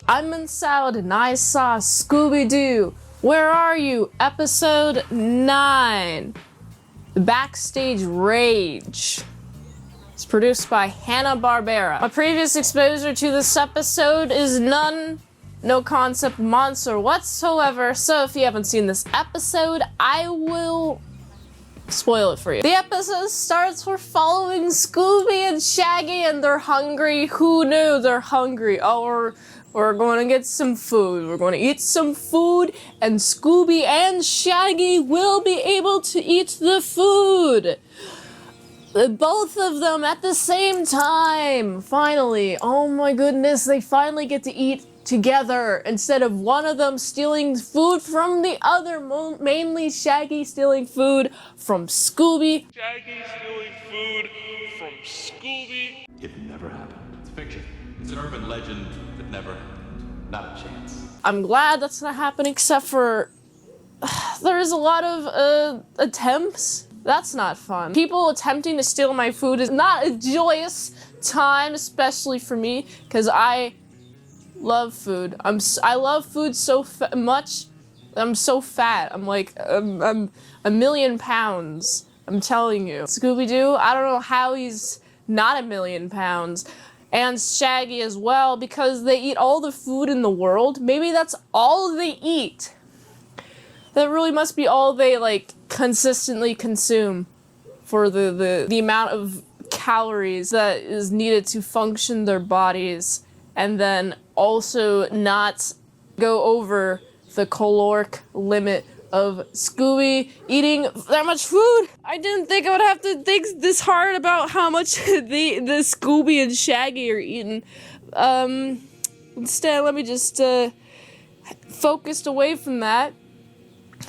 I'm Mint Salad and I saw Scooby-Doo. Where are you? Episode 9. The Backstage Rage. It's produced by Hanna-Barbera. My previous exposure to this episode is no concept monster whatsoever, so if you haven't seen this episode, I will spoil it for you. The episode starts, we're following Scooby and Shaggy and they're hungry. Who knew they're hungry? Oh, we're going to get some food. We're going to eat some food and Scooby and Shaggy will be able to eat the food. Both of them at the same time. Finally. Oh my goodness, they finally get to eat together instead of one of them stealing food from the other, mainly Shaggy stealing food from Scooby. Shaggy stealing food from Scooby. It never happened. It's fiction. It's an urban legend that never happened. Not a chance. I'm glad that's not happening, except for there is a lot of attempts. That's not fun. People attempting to steal my food is not a joyous time, especially for me, because I love food. I love food so much. I'm so fat. I'm like, I'm 1,000,000 pounds. I'm telling you. Scooby-Doo, I don't know how he's not 1,000,000 pounds. And Shaggy as well, because they eat all the food in the world. Maybe that's all they eat. That really must be all they like consistently consume for the amount of calories that is needed to function their bodies, and then also not go over the caloric limit of Scooby eating that much food. I didn't think I would have to think this hard about how much the Scooby and Shaggy are eating. Instead, let me just focused away from that.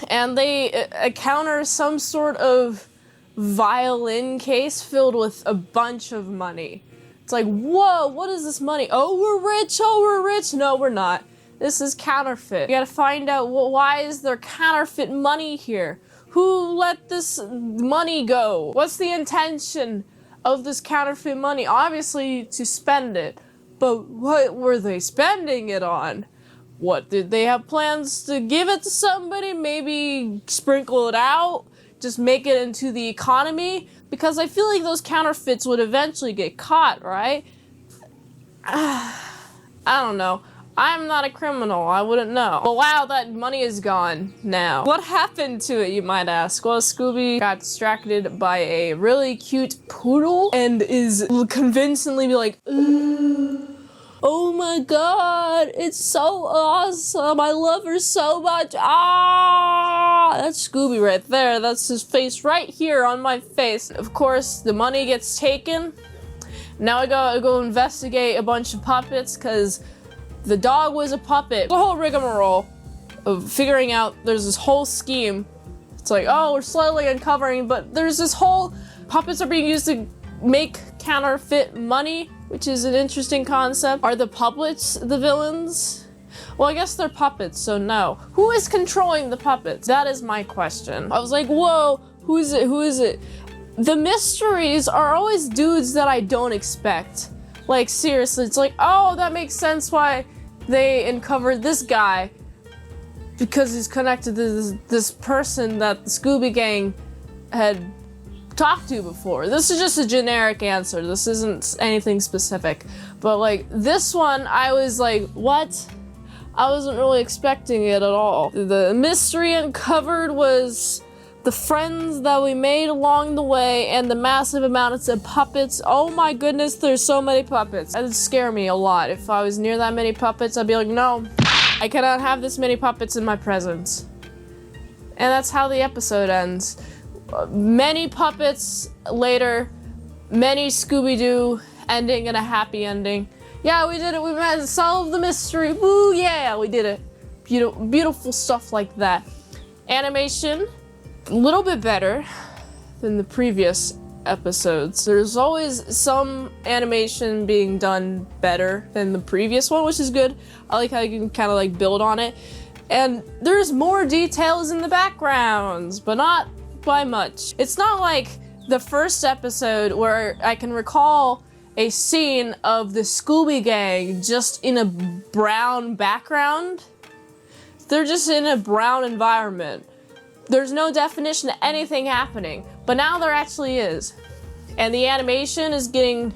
And they encounter some sort of violin case filled with a bunch of money. It's like, whoa, what is this money? Oh, we're rich. No, we're not. This is counterfeit. You gotta find out why is there counterfeit money here? Who let this money go? What's the intention of this counterfeit money? Obviously to spend it, but what were they spending it on? What, did they have plans to give it to somebody? Maybe sprinkle it out? Just make it into the economy? Because I feel like those counterfeits would eventually get caught, right? I don't know. I'm not a criminal, I wouldn't know. But wow, that money is gone now. What happened to it, you might ask? Well, Scooby got distracted by a really cute poodle and is convincingly like, oh my god, it's so awesome. I love her so much. Ah, that's Scooby right there. That's his face right here on my face. Of course, the money gets taken. Now I gotta go investigate a bunch of puppets because the dog was a puppet. The whole rigmarole of figuring out there's this whole scheme. It's like, oh, we're slowly uncovering, but there's this whole puppets are being used to make counterfeit money, which is an interesting concept. Are the puppets the villains? Well, I guess they're puppets, so no. Who is controlling the puppets? That is my question. I was like, whoa, who is it? Who is it? The mysteries are always dudes that I don't expect. Like, seriously, it's like, oh, that makes sense why they uncovered this guy. Because he's connected to this person that the Scooby Gang had talked to before. This is just a generic answer. This isn't anything specific. But like, this one, I was like, what? I wasn't really expecting it at all. The mystery uncovered was the friends that we made along the way and the massive amounts of puppets. Oh my goodness, there's so many puppets. That would scare me a lot. If I was near that many puppets, I'd be like, no, I cannot have this many puppets in my presence. And that's how the episode ends. Many puppets later, many Scooby-Doo ending in a happy ending. Yeah, we did it. We managed to solve the mystery. Woo, yeah, we did it. Beautiful stuff like that. Animation, a little bit better than the previous episodes. There's always some animation being done better than the previous one, which is good. I like how you can kind of like build on it. And there's more details in the backgrounds, but not by much. It's not like the first episode where I can recall a scene of the Scooby Gang just in a brown background. They're just in a brown environment. There's no definition of anything happening, but now there actually is. And the animation is getting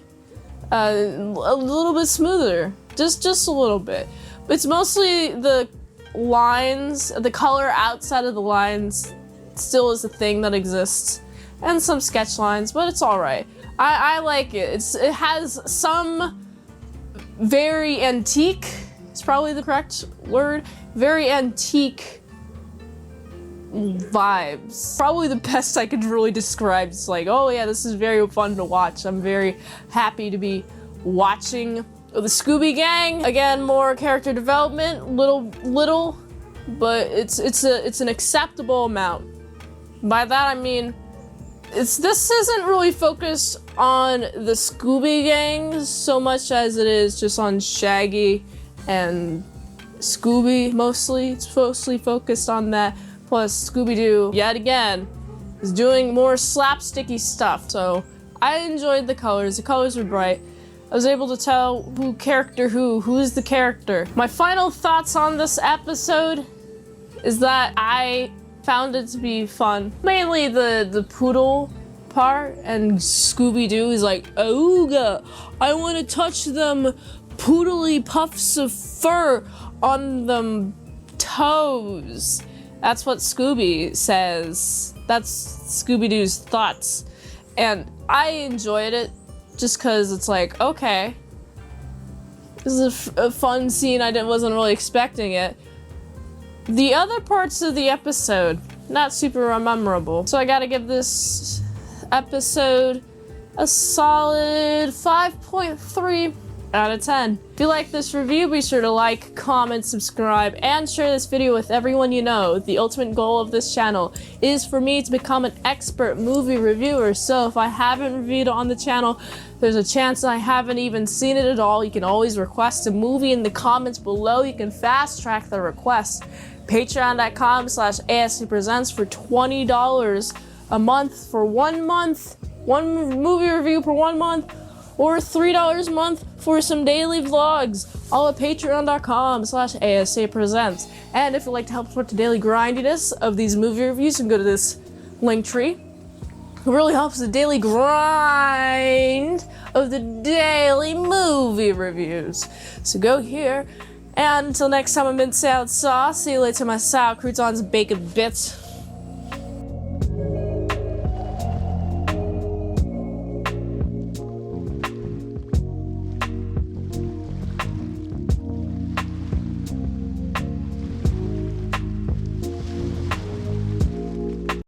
a little bit smoother, just a little bit. It's mostly the lines, the color outside of the lines still is a thing that exists, and some sketch lines, but it's all right. I like it. It has some very antique, it's probably the correct word, very antique vibes. Probably the best I could really describe. It's like, oh yeah, this is very fun to watch. I'm very happy to be watching the Scooby Gang. Again, more character development, little, but it's an acceptable amount. By that I mean, this isn't really focused on the Scooby Gang so much as it is just on Shaggy and Scooby mostly. It's mostly focused on that. Plus Scooby-Doo, yet again, is doing more slapsticky stuff. So I enjoyed the colors. The colors were bright. I was able to tell who's the character. My final thoughts on this episode is that I found it to be fun. Mainly the poodle part, and Scooby-Doo is like, ooga, I want to touch them poodly puffs of fur on them toes. That's what Scooby says. That's Scooby-Doo's thoughts. And I enjoyed it just because it's like, okay, this is a fun scene. Wasn't really expecting it. The other parts of the episode, not super memorable. So I gotta give this episode a solid 5.3 out of 10. If you like this review, be sure to like, comment, subscribe, and share this video with everyone you know. The ultimate goal of this channel is for me to become an expert movie reviewer, so if I haven't reviewed on the channel, there's a chance I haven't even seen it at all. You can always request a movie in the comments below. You can fast track the request. Patreon.com/ASCpresents for $20 a month for 1 month, one movie review per 1 month, or $3 a month for some daily vlogs, all at patreon.com/ASCpresents. And if you'd like to help support the daily grindiness of these movie reviews, you can go to this link tree. It really helps the daily grind of the daily movie reviews. So go here, and until next time, I'm mint salad sauce. See you later, my sour croutons and bacon bits.